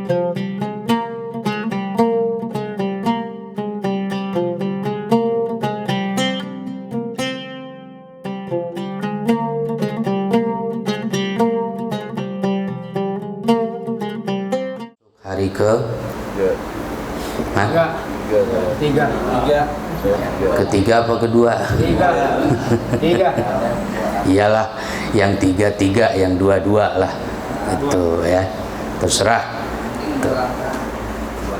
Hari ke ketiga apa kedua? Tiga. Iyalah, yang tiga, yang dua lah. Itu ya, terserah.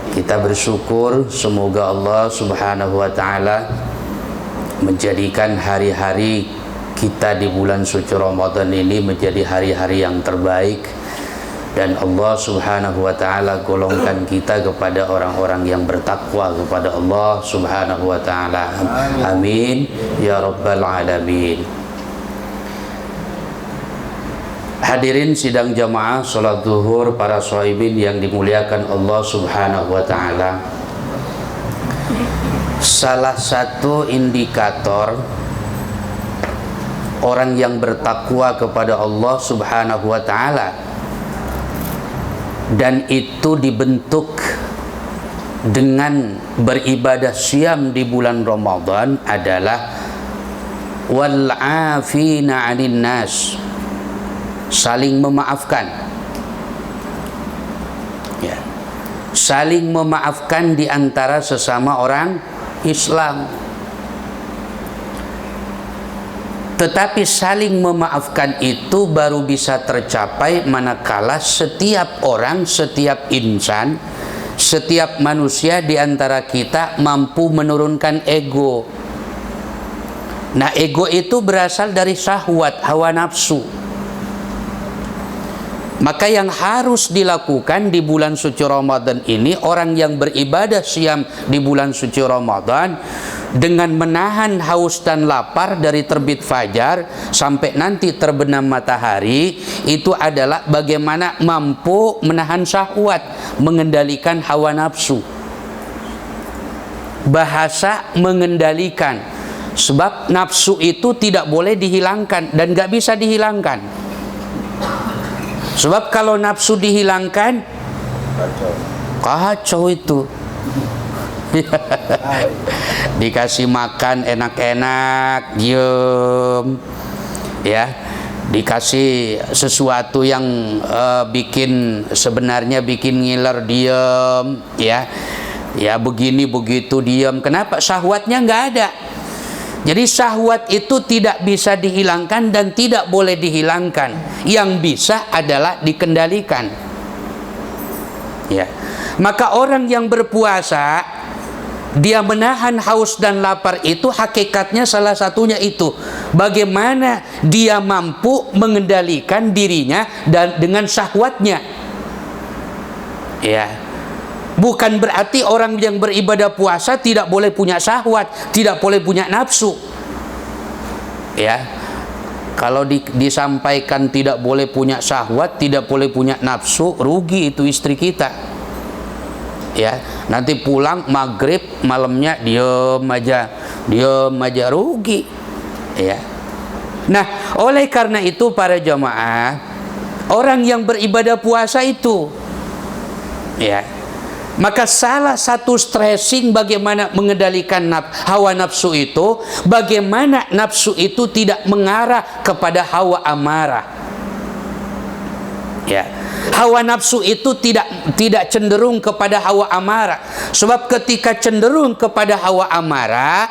Kita bersyukur semoga Allah Subhanahu wa taala menjadikan hari-hari kita di bulan suci Ramadan ini menjadi hari-hari yang terbaik, dan Allah Subhanahu wa taala golongkan kita kepada orang-orang yang bertakwa kepada Allah Subhanahu wa taala. Amin ya rabbal alamin. Hadirin sidang jamaah salat zuhur para shahibin yang dimuliakan Allah Subhanahu wa taala. Salah satu indikator orang yang bertakwa kepada Allah Subhanahu wa taala dan itu dibentuk dengan beribadah syam di bulan Ramadan adalah wal 'afina 'anil nas, saling memaafkan. Ya. Saling memaafkan di antara sesama orang Islam. Tetapi saling memaafkan itu baru bisa tercapai manakala setiap orang, setiap insan, setiap manusia di antara kita mampu menurunkan ego. Nah, ego itu berasal dari syahwat, hawa nafsu. Maka yang harus dilakukan di bulan suci Ramadan ini, orang yang beribadah syam di bulan suci Ramadan dengan menahan haus dan lapar dari terbit fajar sampai nanti terbenam matahari, itu adalah bagaimana mampu menahan syahwat, mengendalikan hawa nafsu. Bahasa mengendalikan, sebab nafsu itu tidak boleh dihilangkan dan gak bisa dihilangkan. Sebab kalau nafsu dihilangkan, kacau itu. Dikasih makan enak-enak, diem, ya. Dikasih sesuatu yang sebenarnya bikin ngiler, diem, ya. Ya begini begitu diem. Kenapa? Syahwatnya nggak ada. Jadi syahwat itu tidak bisa dihilangkan dan tidak boleh dihilangkan. Yang bisa adalah dikendalikan. Ya. Maka orang yang berpuasa, dia menahan haus dan lapar itu hakikatnya salah satunya itu. Bagaimana dia mampu mengendalikan dirinya dan dengan syahwatnya. Ya. Bukan berarti orang yang beribadah puasa tidak boleh punya syahwat, tidak boleh punya nafsu. Ya. Kalau disampaikan tidak boleh punya syahwat, tidak boleh punya nafsu, rugi itu istri kita. Ya, nanti pulang maghrib malamnya diem aja, rugi. Ya. Nah, oleh karena itu para jamaah, orang yang beribadah puasa itu, ya, maka salah satu stressing bagaimana mengendalikan hawa nafsu itu, bagaimana nafsu itu tidak mengarah kepada hawa amarah. Ya. Hawa nafsu itu tidak cenderung kepada hawa amarah. Sebab ketika cenderung kepada hawa amarah,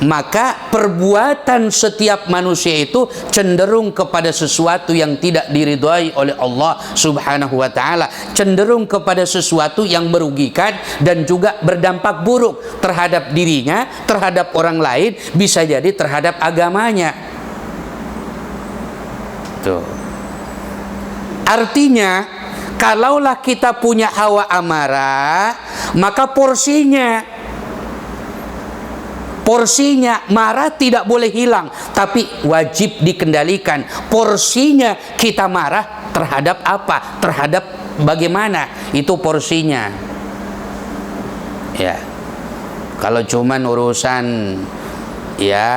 maka perbuatan setiap manusia itu cenderung kepada sesuatu yang tidak diridhai oleh Allah Subhanahu wa taala, cenderung kepada sesuatu yang merugikan dan juga berdampak buruk terhadap dirinya, terhadap orang lain, bisa jadi terhadap agamanya. Tuh. Artinya, kalaulah kita punya hawa amarah, maka porsinya marah tidak boleh hilang, tapi wajib dikendalikan. Porsinya kita marah terhadap apa? Terhadap bagaimana? Itu porsinya. Ya. Kalau cuman urusan ya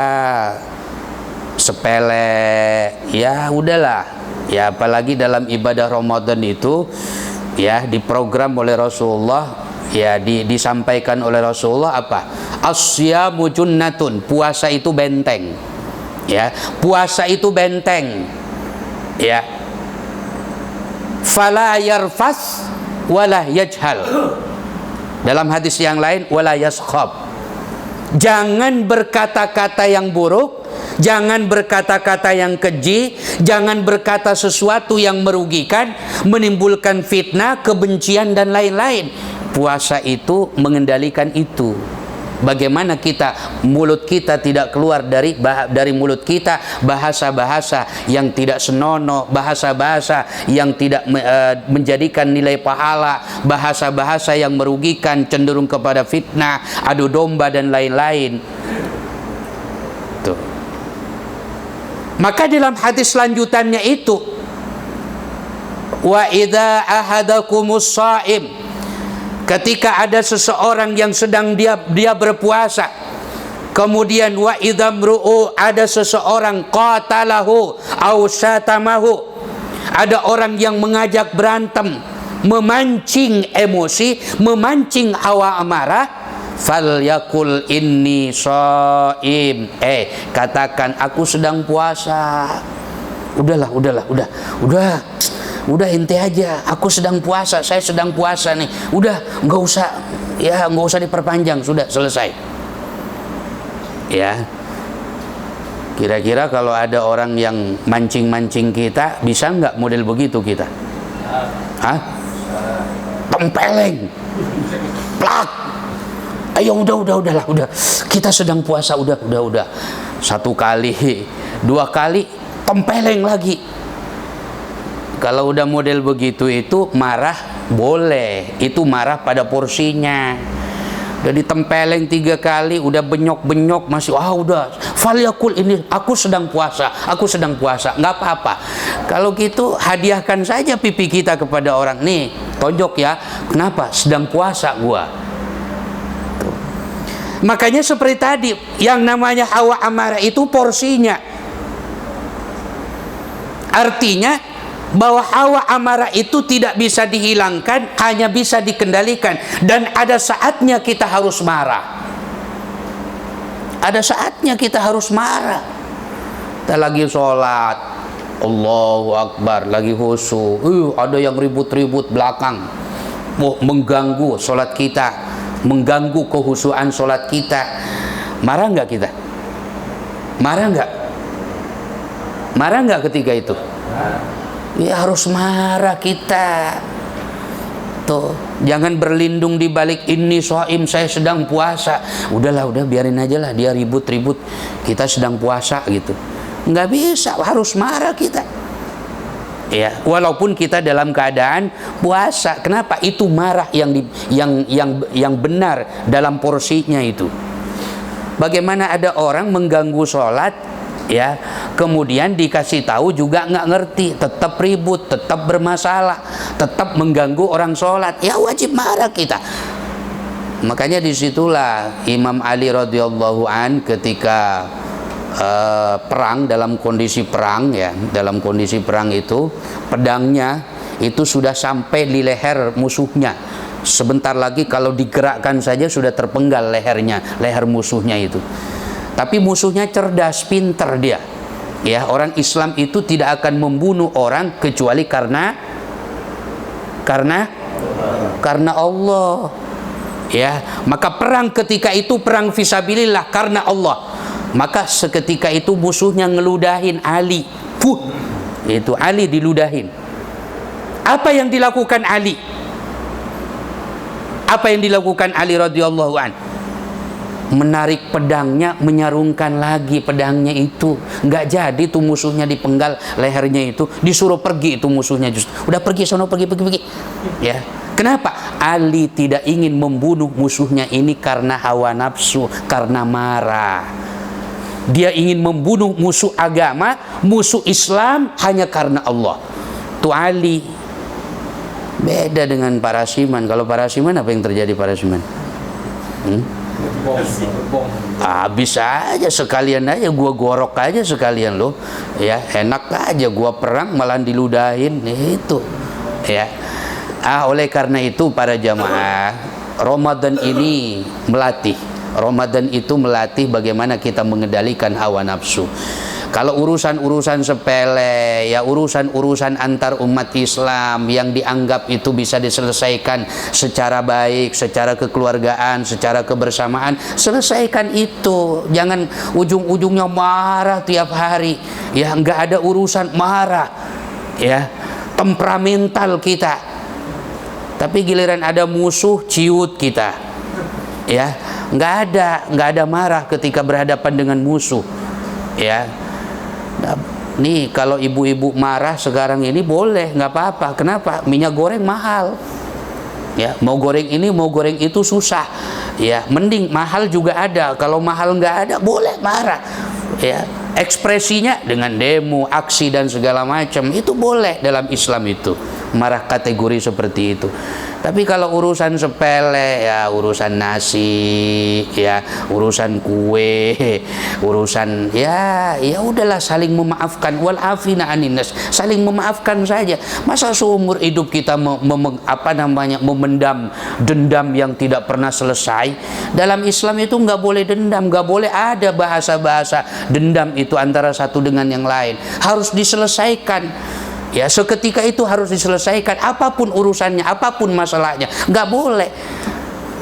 sepele, ya udahlah. Ya apalagi dalam ibadah Ramadan itu ya, diprogram oleh Rasulullah, ya, disampaikan oleh Rasulullah apa? As-siyamu junnatun, puasa itu benteng. Ya, puasa itu benteng. Ya. Fala yarfas wala yajhal. Dalam hadis yang lain, wala yaskhab. Jangan berkata-kata yang buruk, jangan berkata-kata yang keji, jangan berkata sesuatu yang merugikan, menimbulkan fitnah, kebencian dan lain-lain. Puasa itu mengendalikan itu. Bagaimana mulut kita tidak keluar dari mulut kita bahasa-bahasa yang tidak senonoh, bahasa-bahasa yang tidak menjadikan nilai pahala, bahasa-bahasa yang merugikan, cenderung kepada fitnah, adu domba dan lain-lain. Tuh. Maka dalam hadis lanjutannya itu, wa idza ahadakumus shaim, ketika ada seseorang yang sedang dia berpuasa, kemudian wa idzamru'u, ada seseorang qatalahu au syatamahu, ada orang yang mengajak berantem, memancing emosi, memancing hawa amarah, falyakul inni shaim, katakan aku sedang puasa. Udah ente aja, aku sedang puasa, saya sedang puasa nih. Udah, nggak usah diperpanjang, sudah selesai. Ya. Kira-kira kalau ada orang yang mancing-mancing kita, bisa nggak model begitu kita? Hah? Tempeleng. Plak. Ayo udah. Kita sedang puasa, udah. Satu kali, dua kali, tempeleng lagi. Kalau udah model begitu itu marah boleh, itu marah pada porsinya. Udah ditempeleng 3 kali, udah benyok-benyok masih, udah, falyakul ini aku sedang puasa, nggak apa-apa. Kalau gitu hadiahkan saja pipi kita kepada orang, nih tonjok ya, kenapa? Sedang puasa gua. Tuh. Makanya seperti tadi, yang namanya hawa amarah itu porsinya. Artinya bahwa hawa amarah itu tidak bisa dihilangkan, hanya bisa dikendalikan. Dan ada saatnya kita harus marah. Ada saatnya kita harus marah. Kita lagi sholat, Allahu Akbar, lagi khusyuk, ada yang ribut-ribut belakang, mengganggu sholat kita, mengganggu kehusuan sholat kita. Marah nggak kita? Marah nggak ketika itu? Ya harus marah kita. Tuh, jangan berlindung di balik ini shaim, saya sedang puasa. Udah biarin aja lah dia ribut-ribut, kita sedang puasa gitu. Nggak bisa, harus marah kita. Ya, walaupun kita dalam keadaan puasa. Kenapa? Itu marah yang benar dalam porsinya itu. Bagaimana ada orang mengganggu sholat, ya, kemudian dikasih tahu juga nggak ngerti, tetap ribut, tetap bermasalah, tetap mengganggu orang sholat, ya wajib marah kita. Makanya disitulah Imam Ali radhiyallahu an ketika perang, dalam kondisi perang, ya, dalam kondisi perang itu pedangnya itu sudah sampai di leher musuhnya. Sebentar lagi kalau digerakkan saja sudah terpenggal leher musuhnya itu. Tapi musuhnya cerdas, pinter dia. Ya, orang Islam itu tidak akan membunuh orang kecuali karena Allah. Ya, maka perang ketika itu perang fisabilillah karena Allah. Maka seketika itu musuhnya ngeludahin Ali. Itu Ali diludahin. Apa yang dilakukan Ali? Apa yang dilakukan Ali radhiyallahu anhu? Menarik pedangnya, menyarungkan lagi pedangnya itu. Nggak jadi tuh musuhnya dipenggal lehernya itu, disuruh pergi itu musuhnya, justru udah pergi sono, pergi. Ya, kenapa? Ali tidak ingin membunuh musuhnya ini karena hawa nafsu, karena marah. Dia ingin membunuh musuh agama, musuh Islam hanya karena Allah. Tuh Ali. Beda dengan para siman. Kalau para siman apa yang terjadi para siman? Bisa aja sekalian aja gua gorok aja sekalian loh, ya enak aja gua perang malah diludahin itu, ya. Oleh karena itu para jamaah, Ramadan ini melatih. Ramadan itu melatih bagaimana kita mengendalikan hawa nafsu. Kalau urusan-urusan sepele, ya urusan-urusan antar umat Islam yang dianggap itu bisa diselesaikan secara baik, secara kekeluargaan, secara kebersamaan, selesaikan itu. Jangan ujung-ujungnya marah tiap hari. Ya, nggak ada urusan marah. Ya, temperamental kita. Tapi giliran ada musuh, ciut kita. Ya, nggak ada marah ketika berhadapan dengan musuh. Ya. Nih kalau ibu-ibu marah sekarang ini boleh, nggak apa-apa. Kenapa? Minyak goreng mahal. Ya, mau goreng ini, mau goreng itu susah. Ya, mending mahal juga ada. Kalau mahal nggak ada, boleh marah. Ya, ekspresinya dengan demo, aksi dan segala macam itu boleh dalam Islam itu. Marah kategori seperti itu. Tapi kalau urusan sepele, ya urusan nasi, ya urusan kue, urusan ya udahlah, saling memaafkan. Wal afina anin nas, saling memaafkan saja. Masa seumur hidup kita memendam dendam yang tidak pernah selesai? Dalam Islam itu nggak boleh dendam, nggak boleh ada bahasa-bahasa dendam itu antara satu dengan yang lain. Harus diselesaikan. Ya, seketika itu harus diselesaikan, apapun urusannya, apapun masalahnya, nggak boleh.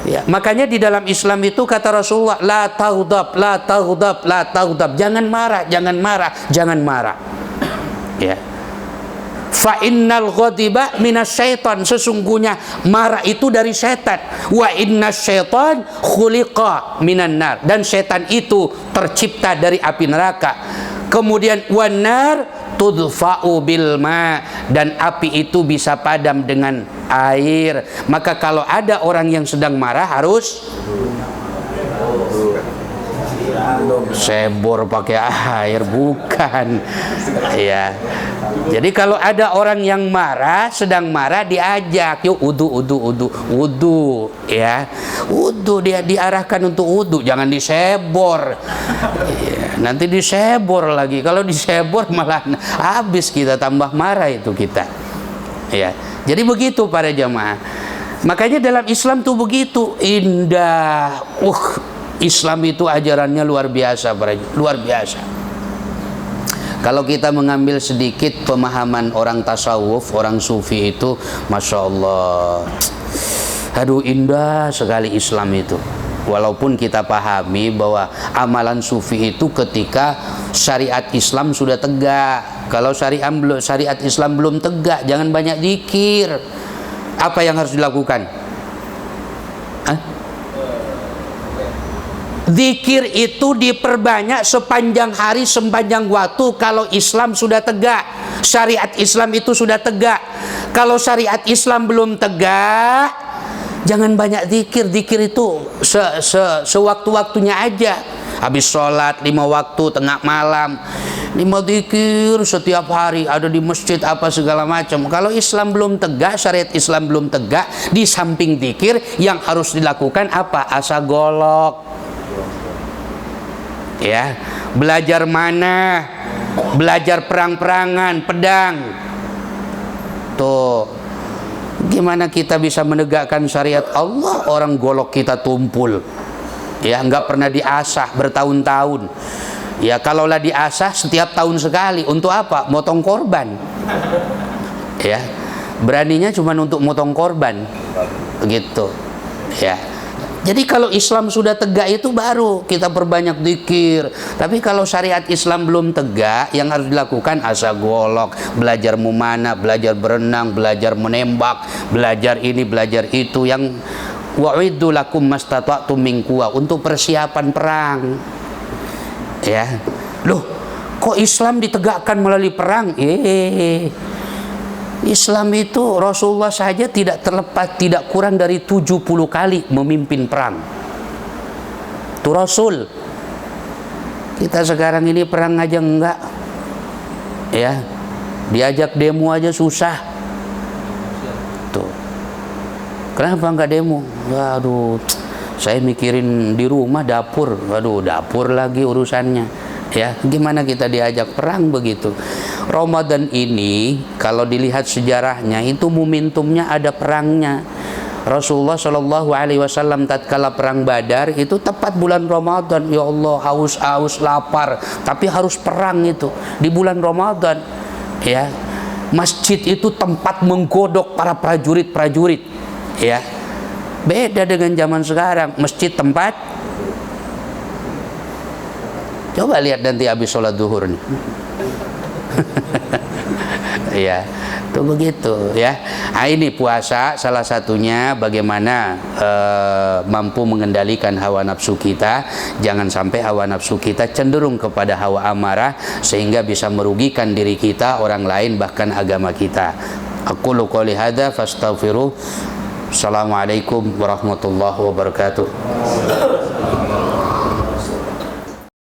Ya, makanya di dalam Islam itu kata Rasulullah, la taghdab, la taghdab, la taghdab. Jangan marah, jangan marah, jangan marah. Ya. Fa innal ghadiba minasyaiton, sesungguhnya marah itu dari setan. Wa innasyaiton khuliqa minan nar, dan setan itu tercipta dari api neraka. Kemudian wanar tudfa'u bil ma, dan api itu bisa padam dengan air. Maka kalau ada orang yang sedang marah harus sebor pakai air, bukan. Ya. Jadi kalau ada orang yang marah, sedang marah, diajak, yuk wudu, ya. Wudu, dia diarahkan untuk wudu, jangan disebor. Ya, nanti disebor lagi. Kalau disebor malah habis kita, tambah marah itu kita. Ya. Jadi begitu para jamaah. Makanya dalam Islam tuh begitu indah. Islam itu ajarannya luar biasa, luar biasa. Kalau kita mengambil sedikit pemahaman orang tasawuf, orang sufi itu, masya Allah, aduh indah sekali Islam itu. Walaupun kita pahami bahwa amalan sufi itu ketika syariat Islam sudah tegak. Kalau syariat Islam belum tegak, jangan banyak zikir. Apa yang harus dilakukan? Zikir itu diperbanyak sepanjang hari, sepanjang waktu. Kalau Islam sudah tegak, syariat Islam itu sudah tegak. Kalau syariat Islam belum tegak, jangan banyak zikir. Zikir itu sewaktu-waktunya aja. Habis sholat 5 waktu, tengah malam 5 zikir setiap hari, ada di masjid apa segala macam. Kalau Islam belum tegak, syariat Islam belum tegak, di samping zikir yang harus dilakukan apa? Asa golok. Ya, belajar mana, belajar perang-perangan, pedang. Tuh, gimana kita bisa menegakkan syariat Allah? Orang golok kita tumpul, ya, nggak pernah diasah bertahun-tahun. Ya, kalaulah diasah setiap tahun sekali, untuk apa? Motong korban. Ya, beraninya cuma untuk motong korban, begitu. Ya. Jadi kalau Islam sudah tegak itu baru kita perbanyak zikir. Tapi kalau syariat Islam belum tegak, yang harus dilakukan asa golok, belajar memanah, belajar berenang, belajar menembak, belajar ini, belajar itu, yang wa'iddu lakum mastata'tum min quwwah, untuk persiapan perang. Ya. Loh, kok Islam ditegakkan melalui perang? Islam itu Rasulullah saja tidak kurang dari 70 kali memimpin perang. Itu Rasul. Kita sekarang ini perang aja enggak. Ya. Diajak demo aja susah. Tuh. Kenapa enggak demo? Waduh, saya mikirin di rumah dapur. Waduh, dapur lagi urusannya. Ya, gimana kita diajak perang begitu? Ramadan ini kalau dilihat sejarahnya itu momentumnya ada perangnya. Rasulullah Shallallahu Alaihi Wasallam tatkala perang Badar itu tepat bulan Ramadan. Ya Allah, haus lapar, tapi harus perang itu di bulan Ramadan. Ya, masjid itu tempat menggodok para prajurit. Ya, beda dengan zaman sekarang. Masjid tempat, coba lihat nanti habis sholat zuhur nih. Ya, itu begitu ya. Nah, ini puasa salah satunya bagaimana mampu mengendalikan hawa nafsu kita. Jangan sampai hawa nafsu kita cenderung kepada hawa amarah sehingga bisa merugikan diri kita, orang lain, bahkan agama kita. Aqulu qouli hadza fastaghfiruh. Assalamualaikum warahmatullahi wabarakatuh.